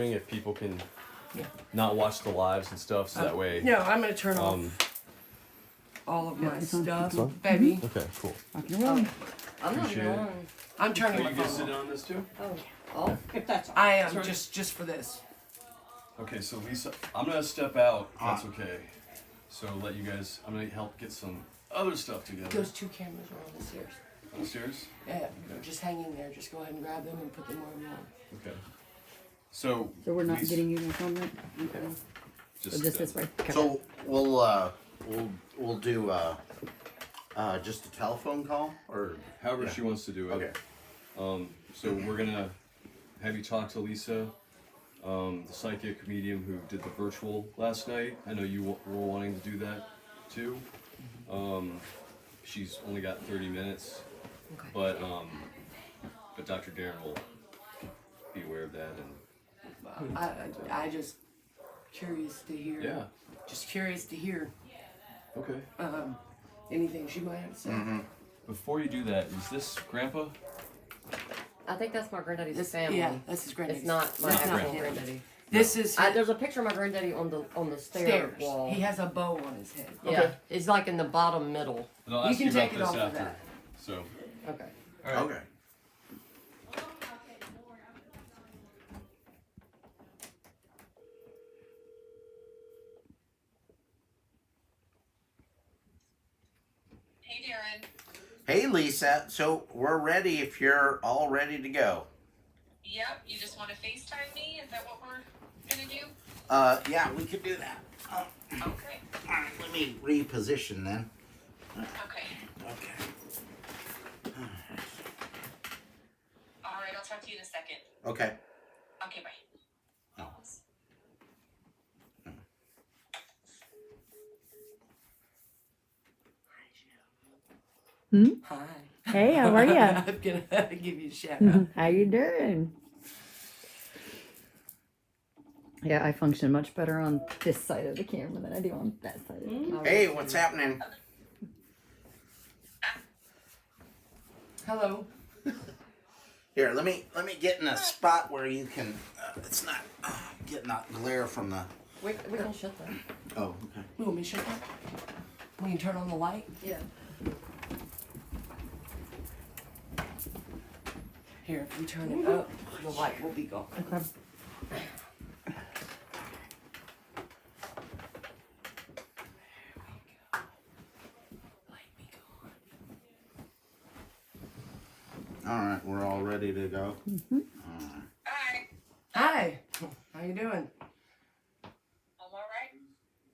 if people can not watch the lives and stuff, so that way. No, I'm gonna turn off all of my stuff, baby. Okay, cool. Rocking and rolling. I'm not Appreciate even it. on. I'm Are turning you my gonna phone sit off. on this too? Oh, If that's all. I am just for this. Okay, so Lisa, I'm gonna step out. If that's okay. So let you guys. I'm gonna help get some other stuff together. Those two cameras are on the stairs. Downstairs. Yeah, they're just hanging there. Just go ahead and grab them and put them where we want. Okay. So. So we're not Lisa- getting you in the phone, right? Okay. So just this way. Okay. So we'll do just a telephone call or However she wants to do it. okay. So we're gonna have you talk to Lisa, the psychic medium who did the virtual last night. I know you were wanting to do that too. She's only got 30 minutes, Okay. but Dr. Darren will be aware of that and I just curious to hear. yeah. Just curious to hear Okay. anything she might have to say. Before you do that, is this Grandpa? I think that's my granddaddy's This, family. yeah, that's his granddaddy. It's not my It's not actual him. granddaddy. This is There's a picture of my granddaddy on the stair stairs. wall. He has a bow on his head. Yeah, Okay. it's like in the bottom middle. And I'll You ask can you about take it this off of after. that. So. Okay. All right. Okay. Hey, Darren. Hey Lisa, so we're ready if you're all ready to go. Yep, you just want to FaceTime me? Is that what we're gonna do? Yeah, we could do that. Okay. All right, let me reposition then. Okay. Okay. All right, I'll talk to you in a second. Okay. Okay, bye. No. Hi. Hey, how are ya? I'm gonna give you a shout out. How you doing? Yeah, I function much better on this side of the camera than I do on that side. Of the camera. Hey, what's happening? Hello. Here, let me get in a spot where you can. It's not getting that glare from the. We can shut that. Oh, okay. You want me to shut that? We can turn on the light. Yeah. Here, if we turn it up, the light will be gone. Okay. Light be gone. All right, we're all ready to go. Hi. Hi. How you doing? I'm all right.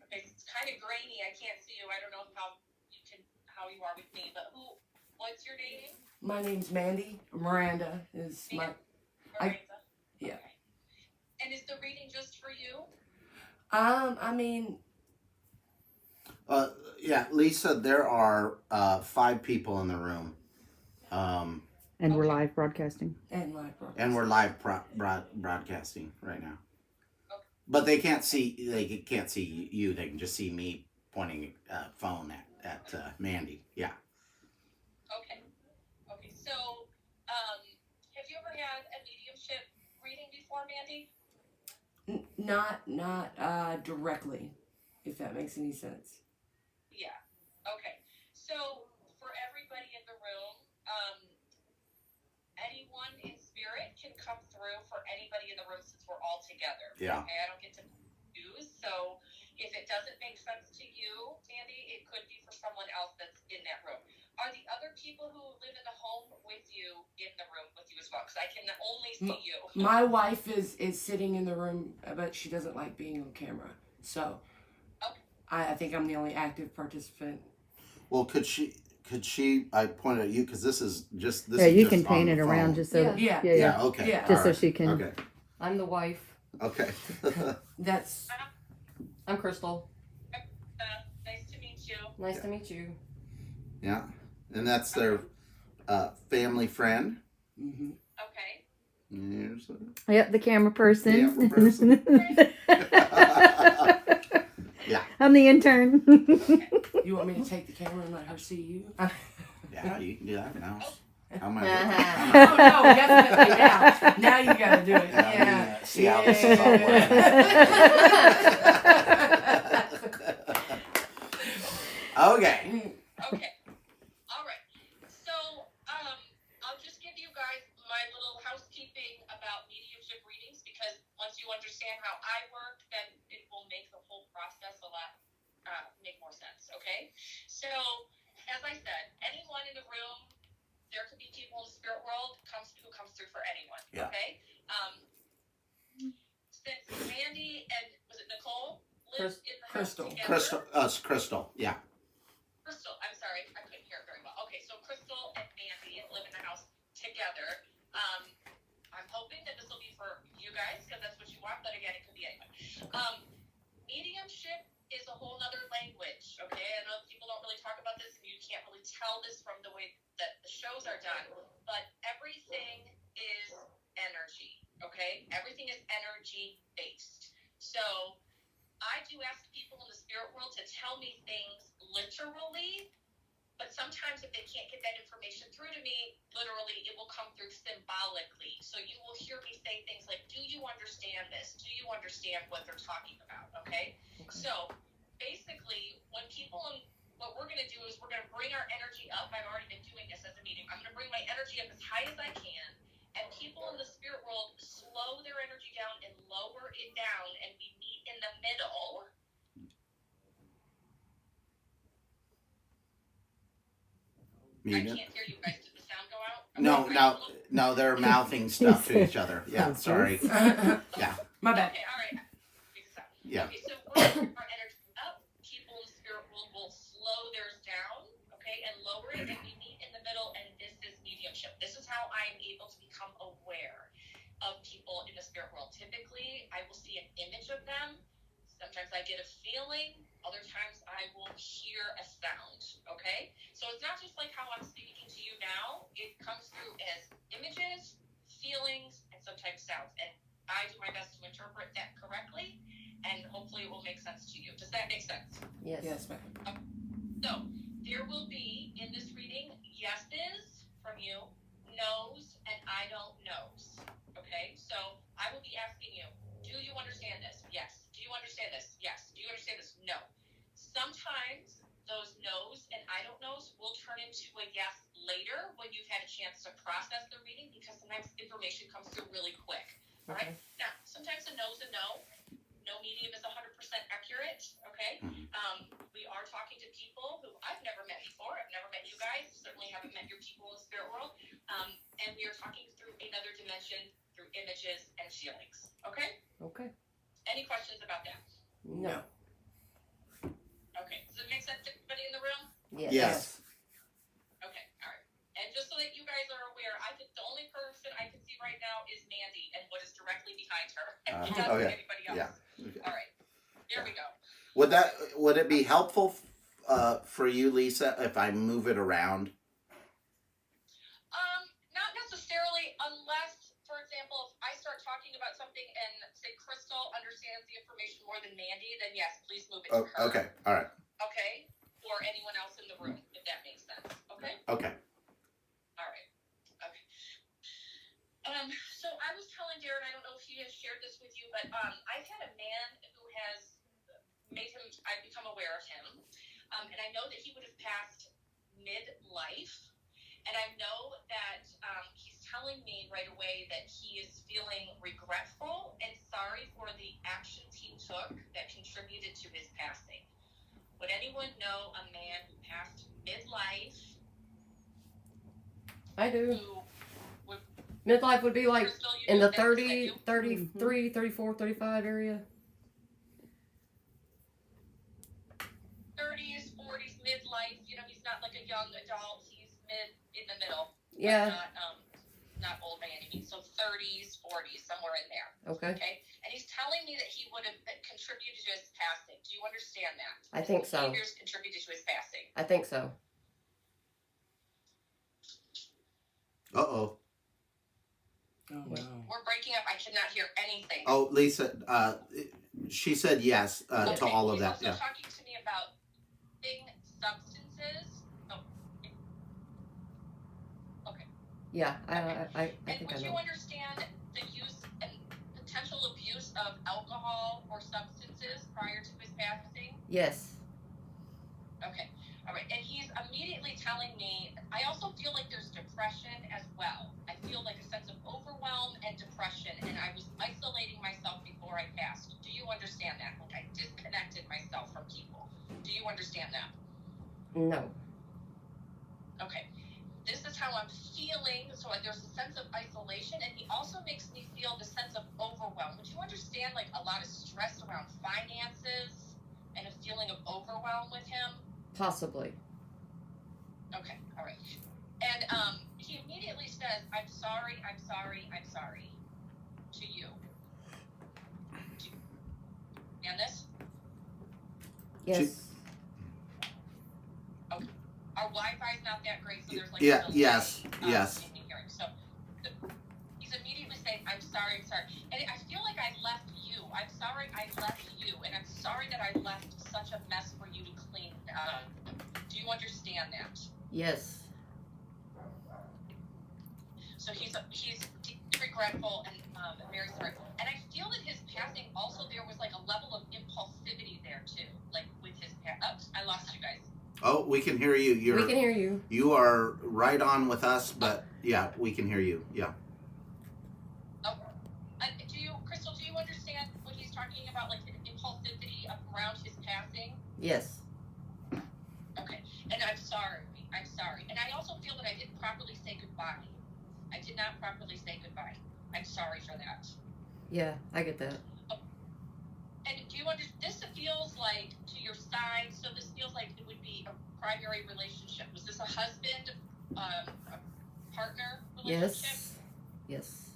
Okay, it's kind of grainy. I can't see you. I don't know how you are with me, but what's your name? My name's Mandy. Miranda is my. Miranda. yeah. Okay. And is the reading just for you? I mean, Yeah, Lisa, there are 5 people in the room. And we're live broadcasting. and live broadcast. And we're live broadcasting right now. But they can't see. They can't see you. They can just see me pointing phone at Mandy. Yeah. Okay. Okay. So, have you ever had a mediumship reading before, Mandy? Not directly, if that makes any sense. Yeah. Okay. So for everybody in the room, anyone in spirit can come through for anybody in the room since we're all together. Yeah. Okay. I don't get to choose. So if it doesn't make sense to you, Mandy, it could be for someone else that's in that room. Are the other people who live in the home with you in the room with you as well? Because I can only see you. My wife is sitting in the room, but she doesn't like being on camera. So Okay. I think I'm the only active participant. Well, could she? I pointed at you because this is just. This Yeah, is you just can on paint the it around phone. just so. Yeah. Yeah. Yeah. Yeah. Okay. Yeah. Just so all she can- Okay. I'm the wife. Okay. That's I'm Crystal. Nice to meet you. Nice to meet you. Yeah, and that's their family friend. mm-hmm. Okay. Here's Yep, the camera person. Camera person. Yeah. I'm the intern. You want me to take the camera and let her see you? Yeah, you can do that now. I'm gonna Oh no, definitely now. Now you gotta do it. Yeah. see how this is all Okay. Okay. All right. So, I'll just give you guys my little housekeeping about mediumship readings because once you understand how I work, then it will make the whole process a lot make more sense. Okay. So, as I said, anyone in the room, there could be people in the spirit world who comes through for anyone. Yeah. Okay. Since Mandy and was it Nicole lived in the house Crystal. together? Crystal. Yeah. Crystal, I'm sorry, I couldn't hear it very well. Okay, so Crystal and Mandy live in the house together. I'm hoping that this will be for you guys because that's what you want, but again, it could be anyone. Mediumship is a whole other language, okay? I know people don't really talk about this and you can't really tell this from the way that the shows are done, but everything is energy, okay? Everything is energy based. So I do ask people in the spirit world to tell me things literally, but sometimes if they can't get that information through to me literally, it will come through symbolically. So you will hear me say things like, do you understand this? Do you understand what they're talking about? Okay. So basically what we're going to do is we're going to bring our energy up. I've already been doing this as a medium. I'm going to bring my energy up as high as I can, and people in the spirit world slow their energy down and lower it down, and we meet in the middle. I can't hear you guys. Did the sound go out? No, they're mouthing stuff to each other. Yeah, sorry. Yeah. My bad. Okay, all right. Yeah. Okay, so we're going to bring our energy up. People in the spirit world will slow theirs down, okay, and lower it, and we meet in the middle, and this is mediumship. This is how I am able to become aware of people in the spirit world. Typically, I will see an image of them. Sometimes I get a feeling. Other times I will hear a sound, okay? So it's not just like how I'm speaking to you now. It comes through as images, feelings, and sometimes sounds. And I do my best to interpret that correctly, and hopefully it will make sense to you. Does that make sense? Yes. Yes, ma'am. So there will be, in this reading, yeses from you, no's, and I don't knows, okay? So I will be asking you, do you understand this? Yes. Do you understand this? Yes. Do you understand this? No. Sometimes those no's and I don't knows will turn into a yes later when you've had a chance to process the reading because sometimes information comes through really quick. All right? Now, sometimes a no's a no. No medium is 100% accurate, okay? We are talking to people who I've never met before. I've never met you guys. Certainly haven't met your people in the spirit world. And we are talking through another dimension through images and feelings, okay? Okay. Any questions about that? No. Okay. Does it make sense to everybody in the room? Yes. Yes. Okay. All right. And just so that you guys are aware, the only person I can see right now is Mandy and what is directly behind her. And not Okay. anybody else. Yeah. Okay. All right. Here we go. Would it be helpful for you, Lisa, if I move it around? Not necessarily unless, for example, if I start talking about something and say Crystal understands the information more than Mandy, then yes, please move it to her. Okay. All right. Okay? Or anyone else in the room, if that makes sense. Okay? Okay. All right. Okay. So I was telling Darren, I don't know if he has shared this with you, but I've had a man who has I've become aware of him. And I know that he would have passed midlife. And I know that he's telling me right away that he is feeling regretful and sorry for the actions he took that contributed to his passing. Would anyone know a man who passed midlife I do. who would Midlife would be like Crystal, you in the know that, is that 30, you? 33, 34, 35 area. 30s, 40s, midlife. You know, he's not like a young adult. He's in the middle. Yeah. Not old by any means. So 30s, 40s, somewhere in there. Okay. Okay. And he's telling me that he would have contributed to his passing. Do you understand that? I think so. Behaviors contributed to his passing. I think so. Uh-oh. Oh no. We're breaking up. I cannot hear anything. Oh, Lisa, she said yes Okay. to all of He's that. also Yeah. talking to me about substances. Oh. Okay. Yeah, I And think I would you know. understand the use and potential abuse of alcohol or substances prior to his passing? Yes. Okay, all right. And he's immediately telling me, I also feel like there's depression as well. I feel like a sense of overwhelm and depression, and I was isolating myself before I passed. Do you understand that? Like I disconnected myself from people. Do you understand that? No. Okay. This is how I'm feeling. So there's a sense of isolation, and he also makes me feel the sense of overwhelm. Would you understand like a lot of stress around finances and a feeling of overwhelm with him? Possibly. Okay, all right. And he immediately says, I'm sorry, I'm sorry, I'm sorry to you. Do you understand this? Yes. Our Wi-Fi is not that great, so there's like Yeah, a delay, yes, yes. in the hearing. So he's immediately saying, I'm sorry, and I feel like I left you. I'm sorry I left you, and I'm sorry that I left such a mess for you to clean up. Do you understand that? Yes. So he's deeply regretful and very sorry. And I feel that his passing also there was like a level of impulsivity there too, like with his Oops, I lost you guys. Oh, we can hear you. We can hear you. You are right on with us, but yeah, we can hear you. Yeah. Oh, Crystal? Do you understand what he's talking about, like the impulsivity around his passing? Yes. Okay, and I'm sorry. And I also feel that I didn't properly say goodbye. I did not properly say goodbye. I'm sorry for that. Yeah, I get that. And do you understand? This feels like to your side. So this feels like it would be a primary relationship. Was this a husband, a partner relationship? Yes. Yes.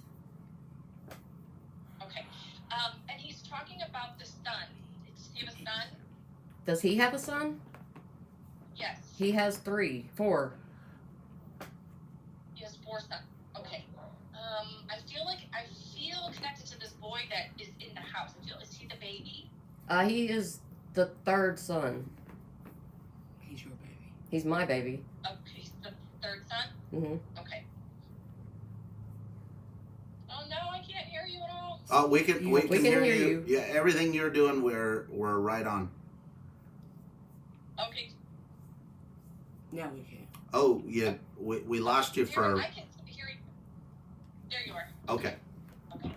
Okay. And he's talking about the son. Does he have a son? Does he have a son? Yes. He has 4. He has 4 sons. Okay. I feel connected to this boy that is in the house. Is he the baby? He is the 3rd son. He's your baby. He's my baby. Okay, he's the 3rd son? Mm-hmm. Okay. Oh no, I can't hear you at all. Oh, we can hear you. you. Yeah, everything you're doing, we're right on. Okay. Now we can. Oh, yeah, we lost you for. I can hear you. There you are. Okay. Okay.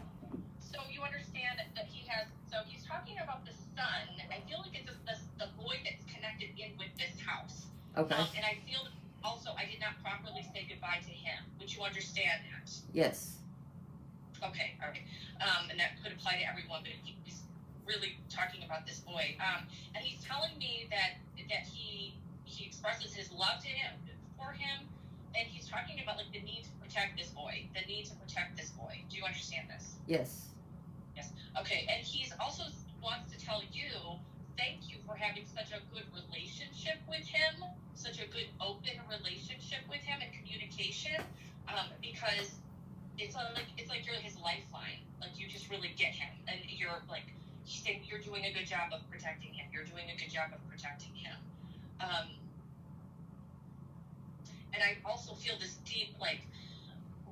So you understand that he has. So he's talking about the son. I feel like it's the boy that's connected in with this house. Okay. And I feel also I did not properly say goodbye to him. Would you understand that? Yes. Okay. All right. And that could apply to everyone, but he's really talking about this boy. And he's telling me that he expresses his love to him for him, and he's talking about like the need to protect this boy. Do you understand this? Yes. Yes. Okay. And he's also wants to tell you thank you for having such a good relationship with him, such a good open relationship with him and communication, because it's like you're his lifeline. Like you just really get him, and you're like he's saying you're doing a good job of protecting him. And I also feel this deep like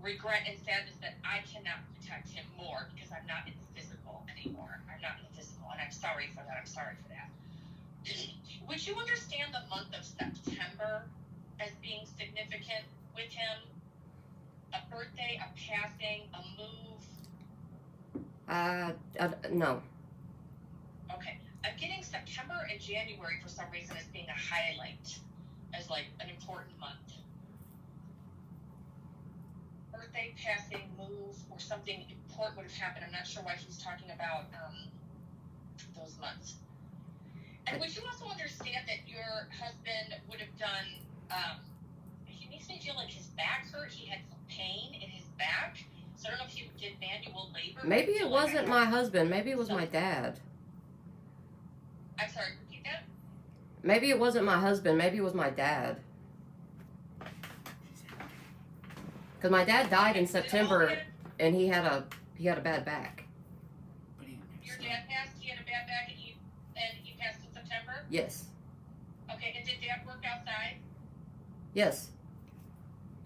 regret and sadness that I cannot protect him more because I'm not in the physical anymore. And I'm sorry for that. Would you understand the month of September as being significant with him? A birthday, a passing, a move? No. Okay. I'm getting September and January for some reason as being a highlight, as like an important month. Birthday, passing, move, or something important would have happened. I'm not sure why he's talking about those months. And would you also understand that your husband would have done, he makes me feel like his back hurt. He had some pain in his back. So I don't know if he did manual labor. Maybe it wasn't my husband. Maybe it was my dad. I'm sorry, repeat that? Maybe it wasn't my husband. Maybe it was my dad. Because my dad died in September, and he had a bad back. But he Your dad passed, he had a bad back, and he passed in September? Yes. Okay, and did dad work outside? Yes.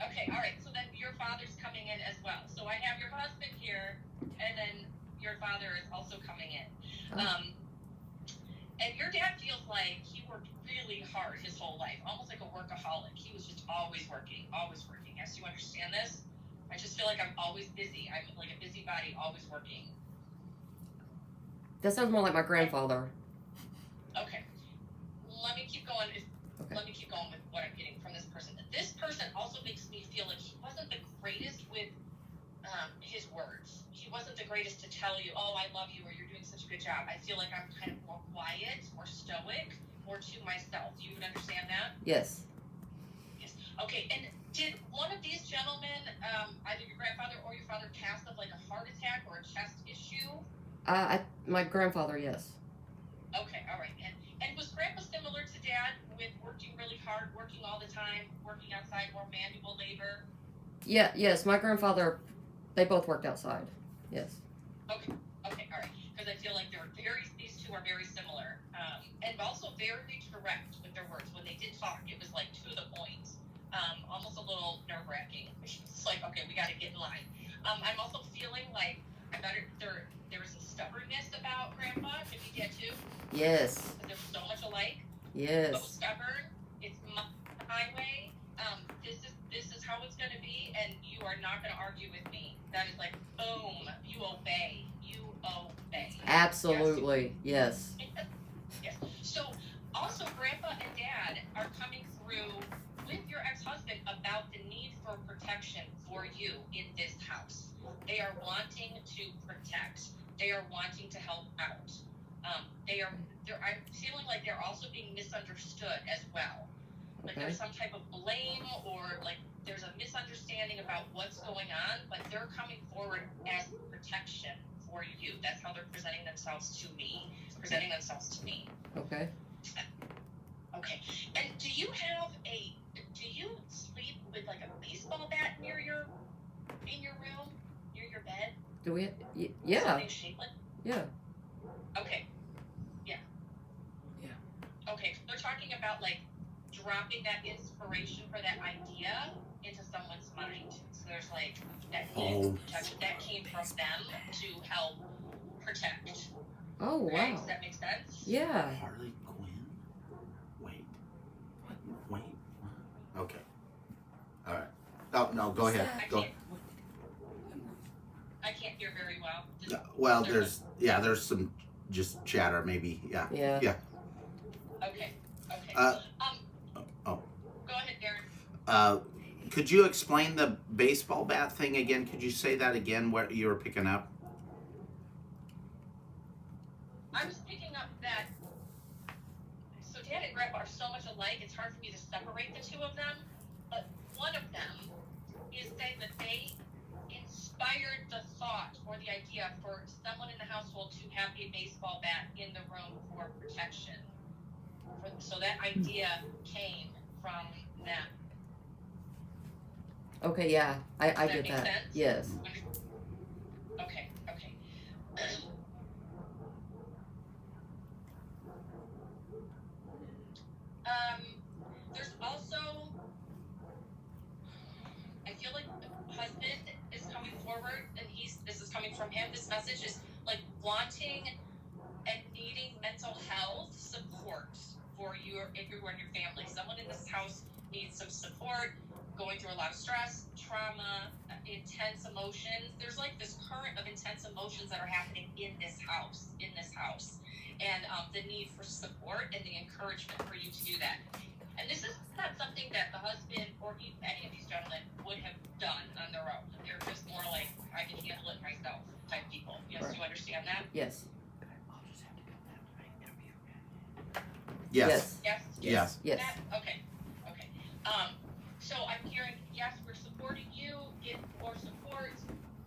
Okay, all right. So then your father's coming in as well. So I have your husband here, and then your father is also coming in. And your dad feels like he worked really hard his whole life, almost like a workaholic. He was just always working, always working. Yes, you understand this? I just feel like I'm always busy. I'm like a busybody, always working. That sounds more like my grandfather. Okay. Let me keep going. Okay. Let me keep going with what I'm getting from this person. This person also makes me feel like he wasn't the greatest with his words. He wasn't the greatest to tell you, oh, I love you, or you're doing such a good job. I feel like I'm kind of more quiet, more stoic, more to myself. You would understand that? Yes. Yes. Okay, and did one of these gentlemen, either your grandfather or your father, pass of like a heart attack or a chest issue? My grandfather, yes. Okay, all right. And was Grandpa similar to Dad with working really hard, working all the time, working outside, more manual labor? Yeah, yes, my grandfather, they both worked outside. Yes. Okay, all right. Because I feel like these two are very similar, and also very direct with their words. When they did talk, it was like to the point, almost a little nerve-wracking. It's like, okay, we got to get in line. I'm also feeling like there was a stubbornness about Grandpa. Could be Dad too? Yes. Because they're so much alike. So Yes. stubborn. It's my way. This is how it's gonna be, and you are not gonna argue with me. That is like, boom. You obey. You obey. Absolutely. Yes. Yes. So also, Grandpa and Dad are coming through with your ex-husband about the need for protection for you in this house. They are wanting to protect. They are wanting to help out. I'm feeling like they're also being misunderstood as well. Like Okay. there's some type of blame, or like there's a misunderstanding about what's going on, but they're coming forward as protection for you. That's how they're presenting themselves to me. Okay. Okay. And do you sleep with like a baseball bat in your room, near your bed? Do we? Yeah. Something shaped like. Yeah. Okay. Yeah. Yeah. Okay. They're talking about like dropping that inspiration for that idea into someone's mind. So there's like that protection that came from them to help protect. Oh Right? wow. Does that make sense? Yeah. Harley Quinn? Wait. Wait. Okay. All right. Oh no, go ahead. Go. I can't hear very well. Well, there's some just chatter maybe. Yeah. Yeah. Okay. Oh. Go ahead, Darren. Could you explain the baseball bat thing again? Could you say that again? What you were picking up? I was picking up that. So Dad and Grandpa are so much alike. It's hard for me to separate the two of them. But one of them is saying that they inspired the thought or the idea for someone in the household to have a baseball bat in the room for protection. So that idea came from them. Okay. Yeah. I Does that get make that. sense? Yes. Okay. There's also, I feel like the husband is coming forward, and this is coming from him. This message is like wanting and needing mental health support for everyone in your family. Someone in this house needs some support, going through a lot of stress, trauma, intense emotions. There's like this current of intense emotions that are happening in this house, and the need for support and the encouragement for you to do that. And this is not something that the husband or any of these gentlemen would have done on their own. They're just more like, I can handle it myself type people. Yes, Right. you understand that? Yes. Yes. Yes? Yes. Yes. Okay. So I'm hearing, yes, we're supporting you, get more support,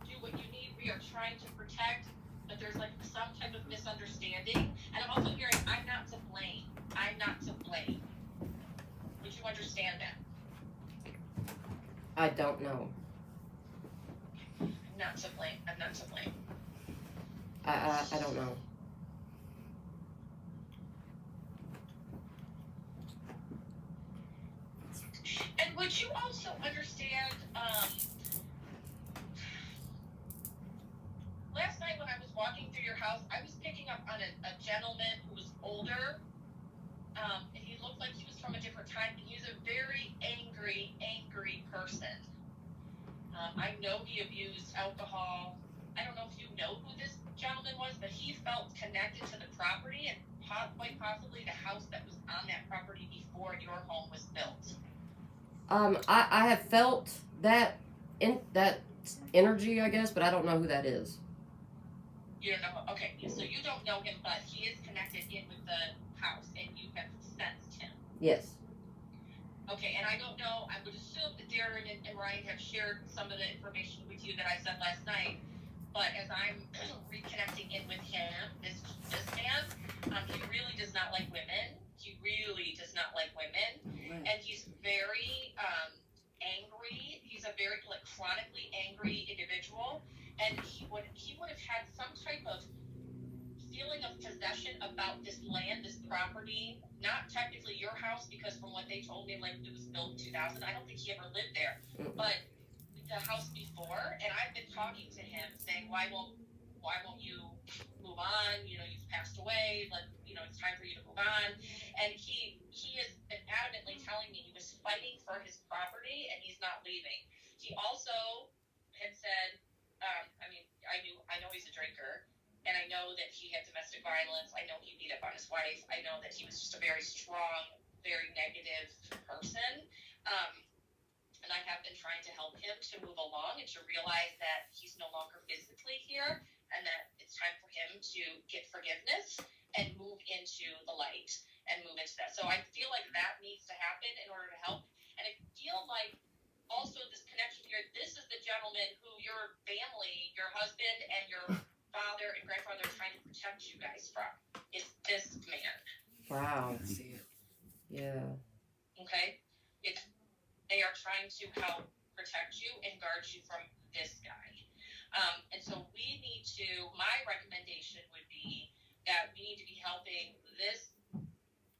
do what you need. We are trying to protect, but there's like some type of misunderstanding. And I'm also hearing, I'm not to blame. Would you understand that? I don't know. I'm not to blame. I don't know. And would you also understand, last night when I was walking through your house, I was picking up on a gentleman who was older, and he looked like he was from a different time, and he was a very angry person. I know he abused alcohol. I don't know if you know who this gentleman was, but he felt connected to the property and quite possibly the house that was on that property before your home was built. I have felt that energy, I guess, but I don't know who that is. You don't know. Okay, so you don't know him, but he is connected in with the house, and you have sensed him. Yes. Okay, and I don't know. I would assume that Darren and Ryan have shared some of the information with you that I said last night. But as I'm reconnecting in with him, this man, he really does not like women. He really does not like women, and he's very angry. He's a very chronically angry individual, and he would have had some type of feeling of possession about this land, this property. Not technically your house, because from what they told me, it was built in 2000. I don't think he ever lived there, but the house before. And I've been talking to him, saying, why won't you move on? You've passed away. It's time for you to move on. And he has been adamantly telling me he was fighting for his property, and he's not leaving. He also had said, I know he's a drinker. And I know that he had domestic violence. I know he beat up on his wife. I know that he was just a very strong, very negative person. And I have been trying to help him to move along and to realize that he's no longer physically here, and that it's time for him to get forgiveness and move into the light and move into that. So I feel like that needs to happen in order to help. And I feel like also this connection here, this is the gentleman who your family, your husband and your father and grandfather are trying to protect you guys from. It's this man. Wow. I see it. Yeah. Okay? They are trying to help protect you and guard you from this guy. And so we need to, my recommendation would be that we need to be helping this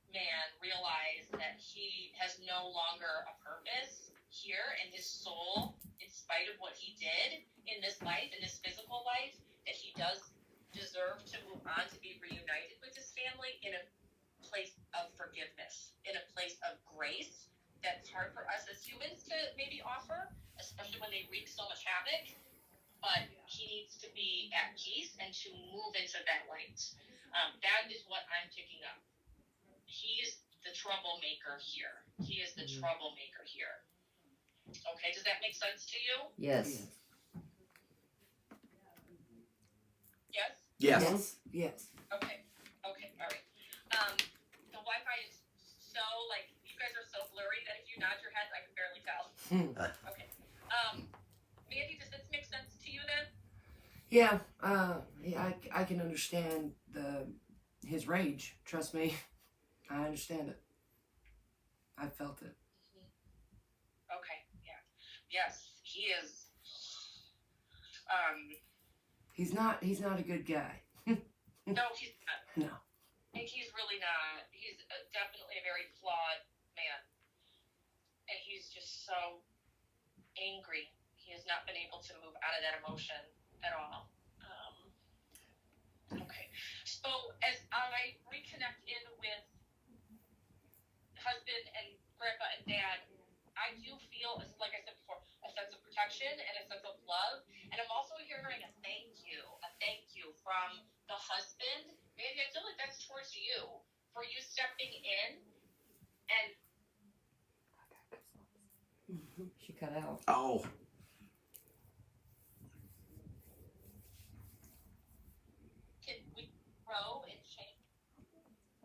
man realize that he has no longer a purpose here in his soul, in spite of what he did in this life, in this physical life, that he does deserve to move on, to be reunited with his family in a place of forgiveness, in a place of grace that's hard for us as humans to maybe offer, especially when they wreak so much havoc. But he needs to be at peace and to move into that light. That is what I'm picking up. He is the troublemaker here. He is the troublemaker here. Okay, does that make sense to you? Yes. Yes? Yes. Yes. Okay, all right. The Wi-Fi is so, you guys are so blurry that if you nod your heads, I can barely tell. Okay. Mandy, does this make sense to you then? Yeah. I can understand his rage. Trust me, I understand it. I felt it. Okay, yeah. Yes, he is. He's not a good guy. No, he's not. No. He's really not. He's definitely a very flawed man. And he's just so angry. He has not been able to move out of that emotion at all. Okay. So as I reconnect in with husband and grandpa and dad, I do feel, like I said before, a sense of protection and a sense of love. And I'm also hearing a thank you from the husband. Maybe I feel like that's towards you, for you stepping in and She cut out. Oh. can we grow and change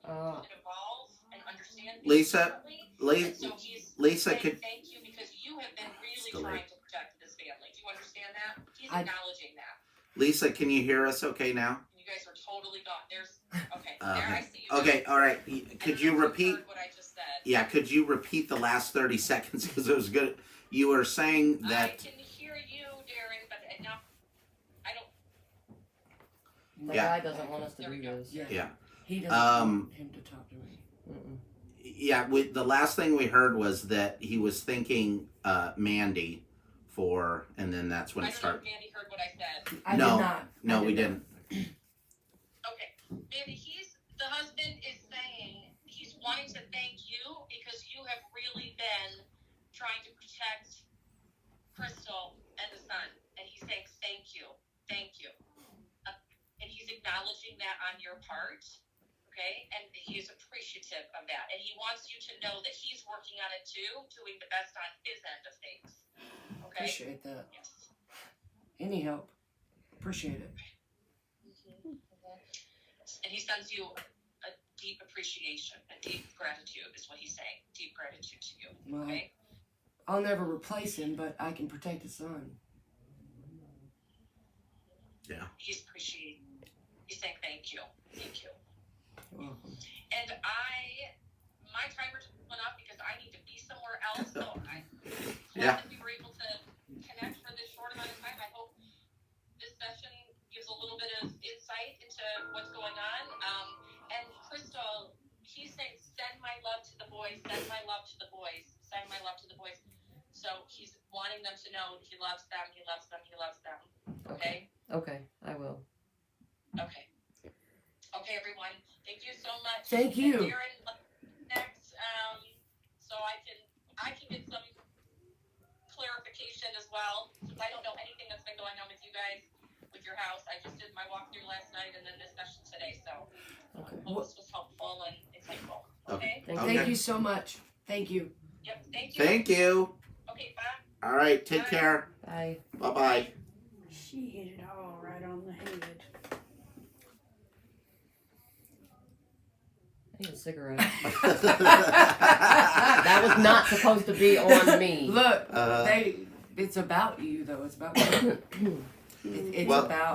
Uh, and evolve and understand things Lisa, differently. And so he's Lisa, saying could thank you because you have been really Still trying late. to protect this family. Do you understand that? He's I- acknowledging that. Lisa, can you hear us okay now? You guys are totally gone. There's okay. Okay. There I see you. Okay, all right. I Could don't you know if repeat? heard what I just said? Yeah, could you repeat the last 30 seconds because it was good. You were saying I that can hear you, Darren, but now I don't. the Yeah. guy doesn't want us to There we do go. this. Yeah. Yeah. He doesn't Um, want him to talk to me. Mm-mm. Yeah, the last thing we heard was that he was thanking Mandy for, and then that's when I it don't know if started. Mandy heard what I said. I No, did not. No, I we did not. didn't. Okay, Mandy, the husband is saying he's wanting to thank you because you have really been trying to protect Crystal and the son, and he's saying thank you, and he's acknowledging that on your part, okay, and he is appreciative of that, and he wants you to know that he's working on it too, doing the best on his end of things, okay? Appreciate that. Yes. Any help? Appreciate it. And he sends you a deep appreciation, a deep gratitude is what he's saying. Deep gratitude to you. Well, Okay? I'll never replace him, but I can protect his son. He's appreciating. He's saying thank you. Thank you. You're welcome. And my timer just went up because I need to be somewhere else. So I'm glad that we were able to connect for this short amount of time. I hope this session gives a little bit of insight into what's going on. And Crystal, he's saying, send my love to the boys, send my love to the boys, send my love to the boys. So he's wanting them to know he loves them, he loves them, he loves them. Okay? Okay, I will. Okay. Okay, everyone. Thank you so much. Thank you. And Darren, next, so I can get some clarification as well, since I don't know anything that's been going on with you guys, with your house. I just did my walkthrough last night and then this session today, so Okay. hope this was helpful and insightful. Okay? Thank Thank Okay. you so much. Thank you. Yep, thank you. Thank you. Okay, bye. All right, take Bye. care. Bye. Bye bye. She hit it all right on the head. I need a cigarette. That was not supposed to be on me. Look, it's about you though. It's about you. It's Well- about